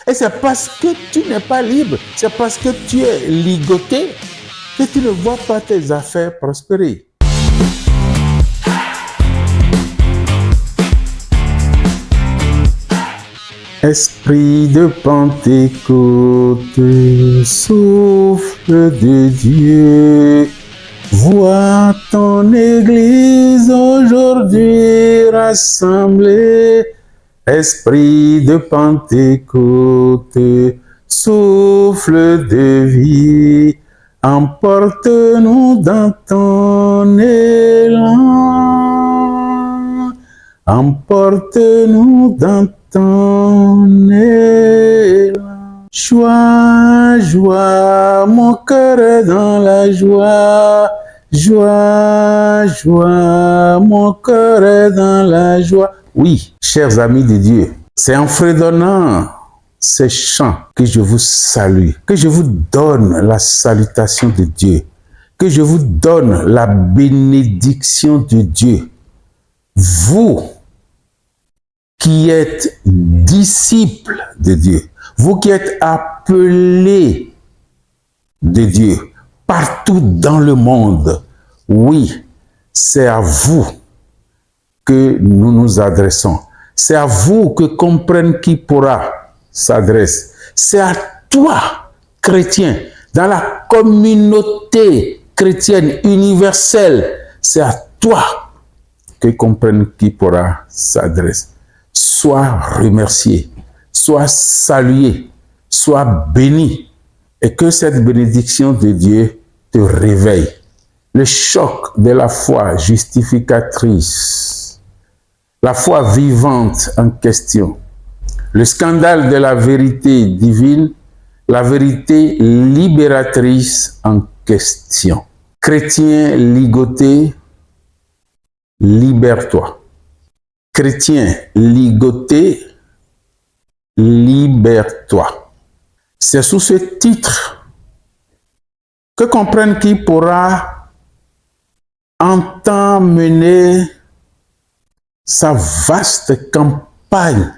Et c'est parce que tu n'es pas libre, c'est parce que tu es ligoté que tu ne vois pas tes affaires prospérer. Esprit de Pentecôte, souffle de Dieu, vois ton Église aujourd'hui rassemblée. Esprit de Pentecôte, souffle de vie, emporte-nous dans ton élan, emporte-nous dans ton élan. Joie, joie, mon cœur est dans la joie. Joie, joie, mon cœur est dans la joie. Oui, chers amis de Dieu, c'est en fredonnant ces chants que je vous salue, que je vous donne la salutation de Dieu, que je vous donne la bénédiction de Dieu. Vous qui êtes disciples de Dieu, vous qui êtes appelés de Dieu partout dans le monde, oui, c'est à vous que nous nous adressons. C'est à vous que Comprenne qui pourra s'adresse. C'est à toi, chrétien, dans la communauté chrétienne universelle, c'est à toi que Comprenne qui pourra s'adresse. Sois remercié, sois salué, sois béni, et que cette bénédiction de Dieu te réveille. Le choc de la foi justificatrice, la foi vivante en question, le scandale de la vérité divine, la vérité libératrice en question. Chrétien ligoté, libère-toi. Chrétien ligoté, libère-toi. C'est sous ce titre que Comprenne qui pourra entend mener sa vaste campagne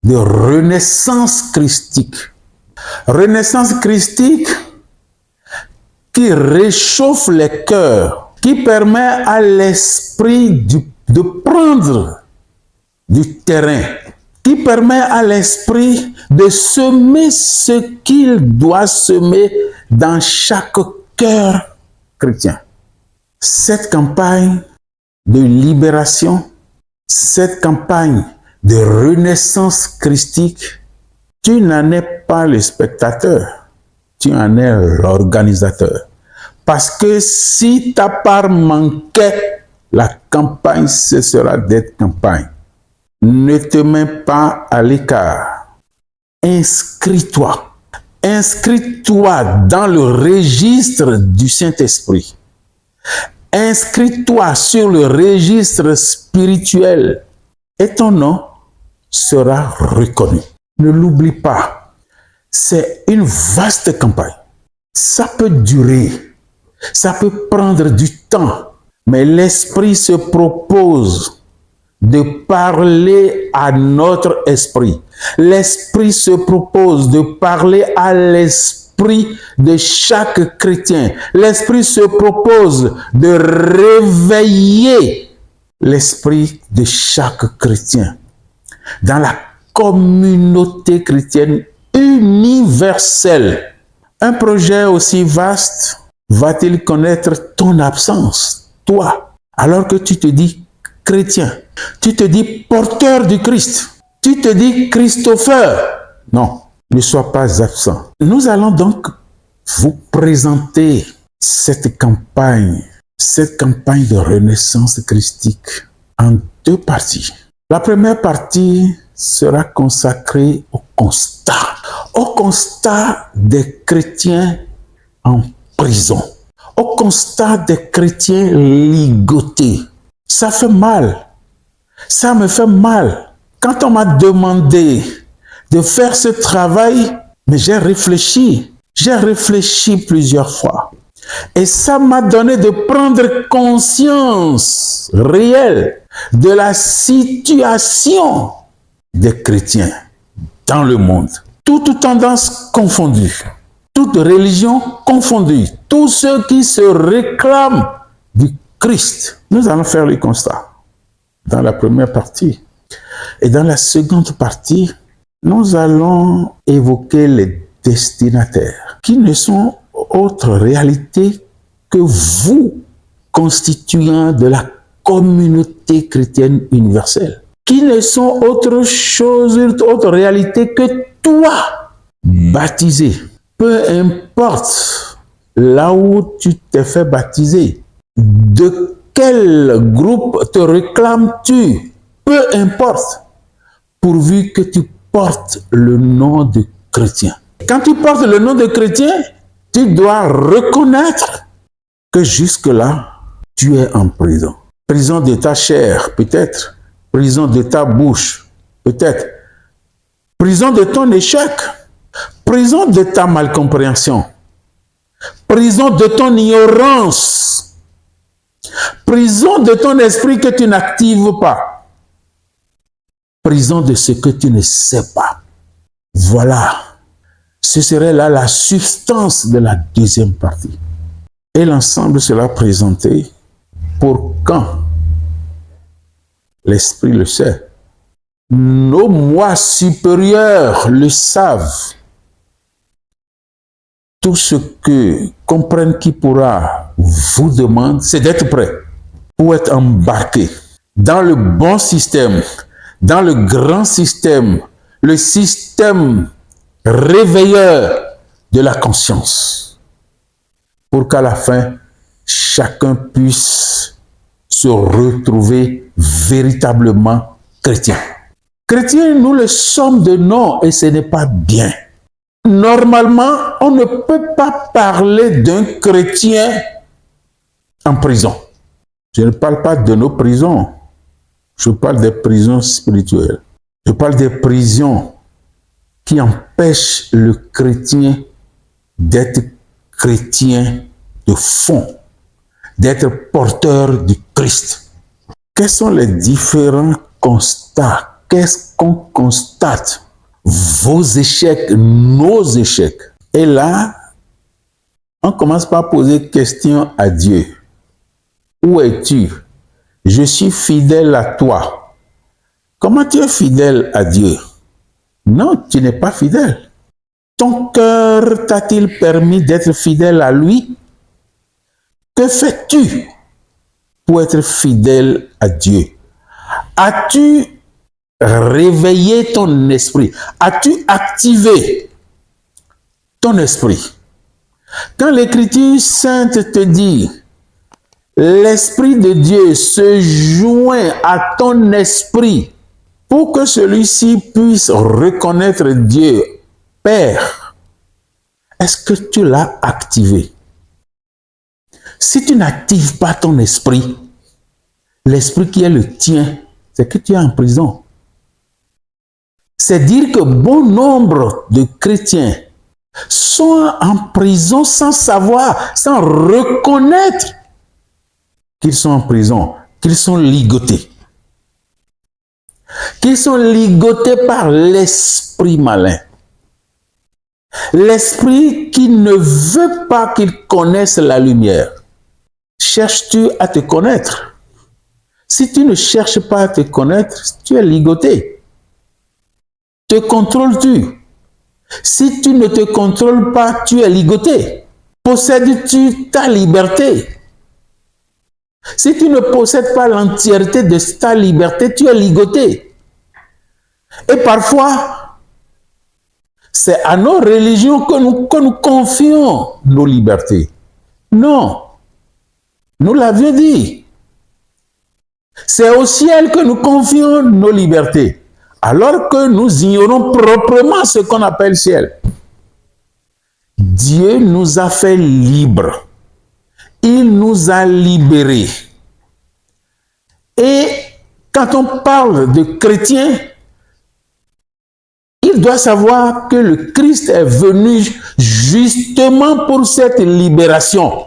de renaissance christique. Renaissance christique qui réchauffe les cœurs, qui permet à l'esprit de prendre du terrain, qui permet à l'esprit de semer ce qu'il doit semer dans chaque cœur chrétien. Cette campagne de libération, cette campagne de renaissance christique, tu n'en es pas le spectateur, tu en es l'organisateur. Parce que si ta part manquait, la campagne cessera d'être campagne. Ne te mets pas à l'écart. Inscris-toi. Inscris-toi dans le registre du Saint-Esprit. Inscris-toi sur le registre spirituel et ton nom sera reconnu. Ne l'oublie pas. C'est une vaste campagne. Ça peut durer. Ça peut prendre du temps. Mais l'Esprit se propose de parler à notre esprit. L'Esprit se propose de parler à l'esprit de chaque chrétien. L'Esprit se propose de réveiller l'esprit de chaque chrétien dans la communauté chrétienne universelle. Un projet aussi vaste va-t-il connaître ton absence, toi, alors que tu te dis chrétien, tu te dis porteur du Christ, tu te dis Christopher? Non, ne sois pas absent. Nous allons donc vous présenter cette campagne de renaissance christique en deux parties. La première partie sera consacrée au constat des chrétiens en prison, au constat des chrétiens ligotés. Ça fait mal, ça me fait mal. Quand on m'a demandé de faire ce travail, mais j'ai réfléchi plusieurs fois. Et ça m'a donné de prendre conscience réelle de la situation des chrétiens dans le monde. Toutes tendances confondues, toutes religions confondues, tous ceux qui se réclament du Christ. Nous allons faire le constat dans la première partie. Et dans la seconde partie, nous allons évoquer les destinataires, qui ne sont autre réalité que vous, constituant de la communauté chrétienne universelle, qui ne sont autre chose, autre réalité que toi, baptisé. Peu importe là où tu t'es fait baptiser, de quel groupe te réclames-tu, peu importe, pourvu que tu portes le nom de chrétien. Quand tu portes le nom de chrétien, tu dois reconnaître que jusque-là, tu es en prison. Prison de ta chair, peut-être. Prison de ta bouche, peut-être. Prison de ton échec. Prison de ta malcompréhension. Prison de ton ignorance. Prison de ton esprit que tu n'actives pas. Prison de ce que tu ne sais pas. Voilà. Ce serait là la substance de la deuxième partie. Et l'ensemble sera présenté pour quand l'esprit le sait. Nos moi supérieurs le savent. Tout ce que comprenne qui pourra vous demande, c'est d'être prêt pour être embarqué dans le bon système, dans le grand système, le système réveilleur de la conscience, pour qu'à la fin, chacun puisse se retrouver véritablement chrétien. Chrétien, nous le sommes de nom et ce n'est pas bien. Normalement, on ne peut pas parler d'un chrétien en prison. Je ne parle pas de nos prisons. Je parle des prisons spirituelles. Je parle des prisons qui empêchent le chrétien d'être chrétien de fond, d'être porteur du Christ. Quels sont les différents constats? Qu'est-ce qu'on constate? Vos échecs, nos échecs. Et là, on commence par poser question à Dieu. Où es-tu? Je suis fidèle à toi. Comment tu es fidèle à Dieu? Non, tu n'es pas fidèle. Ton cœur t'a-t-il permis d'être fidèle à lui? Que fais-tu pour être fidèle à Dieu? As-tu réveillé ton esprit? As-tu activé ton esprit? Quand l'Écriture sainte te dit l'Esprit de Dieu se joint à ton esprit pour que celui-ci puisse reconnaître Dieu, Père, est-ce que tu l'as activé? Si tu n'actives pas ton esprit, l'esprit qui est le tien, c'est que tu es en prison. C'est dire que bon nombre de chrétiens sont en prison sans savoir, sans reconnaître qu'ils sont en prison, qu'ils sont ligotés. Qu'ils sont ligotés par l'esprit malin. L'esprit qui ne veut pas qu'ils connaissent la lumière. Cherches-tu à te connaître? Si tu ne cherches pas à te connaître, tu es ligoté. Te contrôles-tu? Si tu ne te contrôles pas, tu es ligoté. Possèdes-tu ta liberté? Si tu ne possèdes pas l'entièreté de ta liberté, tu es ligoté. Et parfois, c'est à nos religions que nous confions nos libertés. Non, nous l'avions dit. C'est au ciel que nous confions nos libertés, alors que nous ignorons proprement ce qu'on appelle ciel. Dieu nous a fait libres. Il nous a libérés. Et quand on parle de chrétiens, il doit savoir que le Christ est venu justement pour cette libération.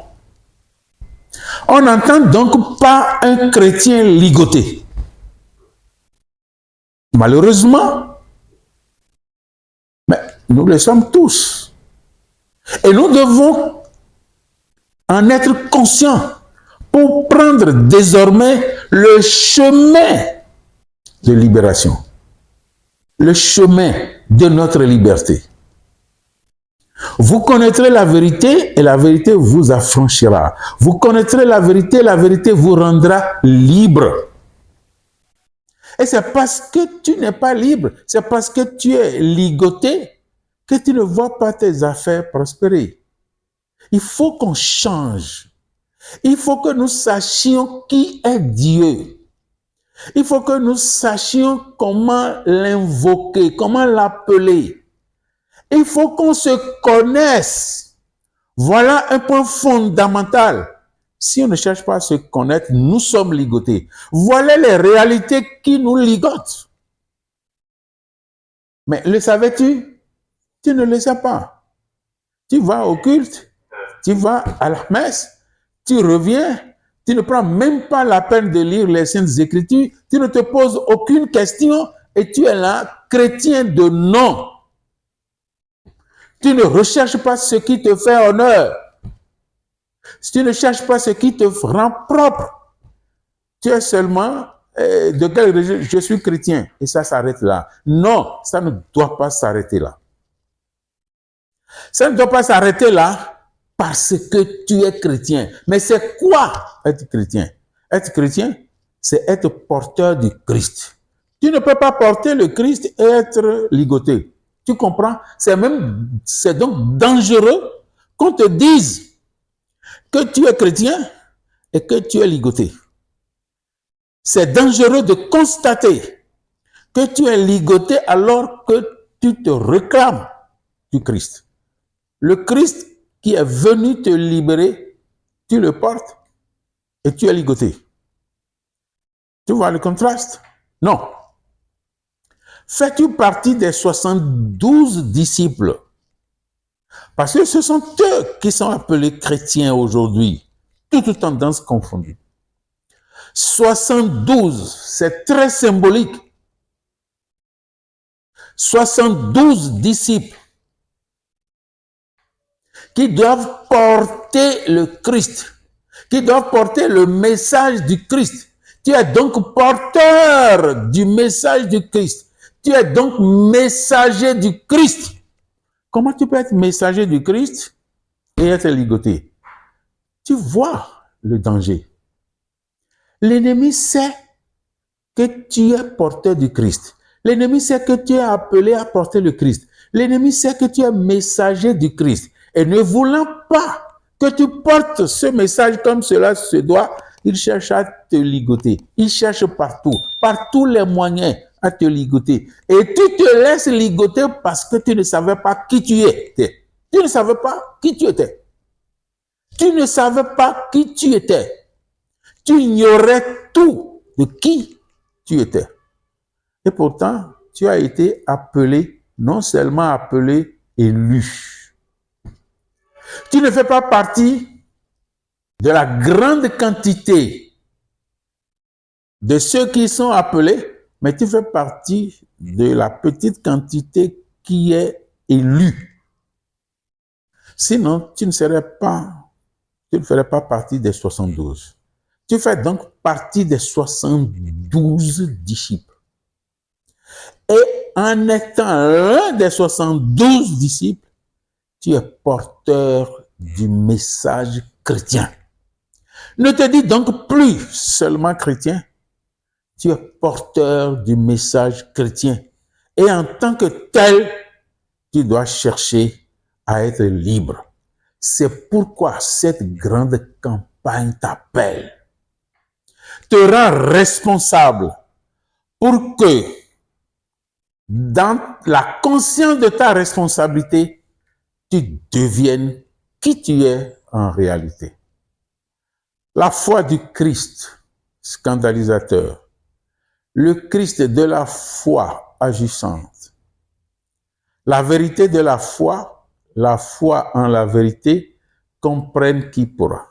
On n'entend donc pas un chrétien ligoté. Malheureusement, mais nous le sommes tous. Et nous devons en être conscients pour prendre désormais le chemin de libération, le chemin de notre liberté. Vous connaîtrez la vérité et la vérité vous affranchira. Vous connaîtrez la vérité vous rendra libre. Et c'est parce que tu n'es pas libre, c'est parce que tu es ligoté que tu ne vois pas tes affaires prospérer. Il faut qu'on change. Il faut que nous sachions qui est Dieu. Il faut que nous sachions comment l'invoquer, comment l'appeler. Il faut qu'on se connaisse. Voilà un point fondamental. Si on ne cherche pas à se connaître, nous sommes ligotés. Voilà les réalités qui nous ligotent. Mais le savais-tu? Tu ne le sais pas. Tu vas au culte, tu vas à la messe, tu reviens, tu ne prends même pas la peine de lire les Saintes Écritures, tu ne te poses aucune question et tu es là, chrétien de nom. Tu ne recherches pas ce qui te fait honneur. Tu ne cherches pas ce qui te rend propre. Tu es seulement de quelle religion? Je suis chrétien et ça s'arrête là. Non, ça ne doit pas s'arrêter là. Ça ne doit pas s'arrêter là parce que tu es chrétien. Mais c'est quoi être chrétien? Être chrétien, c'est être porteur du Christ. Tu ne peux pas porter le Christ et être ligoté. Tu comprends? C'est donc dangereux qu'on te dise que tu es chrétien et que tu es ligoté. C'est dangereux de constater que tu es ligoté alors que tu te réclames du Christ. Le Christ qui est venu te libérer, tu le portes et tu es ligoté. Tu vois le contraste? Non. Fais-tu partie des 72 disciples? Parce que ce sont eux qui sont appelés chrétiens aujourd'hui, toutes tendances confondues. 72, c'est très symbolique. 72 disciples qui doivent porter le Christ, qui doivent porter le message du Christ. Tu es donc porteur du message du Christ. Tu es donc messager du Christ. Comment tu peux être messager du Christ et être ligoté? Tu vois le danger. L'ennemi sait que tu es porteur du Christ. L'ennemi sait que tu es appelé à porter le Christ. L'ennemi sait que tu es messager du Christ. Et ne voulant pas que tu portes ce message comme cela se doit, il cherche à te ligoter. Il cherche partout, par tous les moyens à te ligoter. Et tu te laisses ligoter parce que tu ne savais pas qui tu étais. Tu ne savais pas qui tu étais. Tu ne savais pas qui tu étais. Tu ignorais tout de qui tu étais. Et pourtant, tu as été appelé, non seulement appelé, élu. Tu ne fais pas partie de la grande quantité de ceux qui sont appelés, mais tu fais partie de la petite quantité qui est élue. Sinon, tu ne ferais pas partie des 72. Tu fais donc partie des 72 disciples. Et en étant l'un des 72 disciples, tu es porteur du message chrétien. Ne te dis donc plus seulement chrétien, tu es porteur du message chrétien. Et en tant que tel, tu dois chercher à être libre. C'est pourquoi cette grande campagne t'appelle, te rend responsable pour que, dans la conscience de ta responsabilité, tu deviennes qui tu es en réalité. La foi du Christ, scandalisateur. Le Christ de la foi agissante. La vérité de la foi en la vérité, comprenne qui pourra.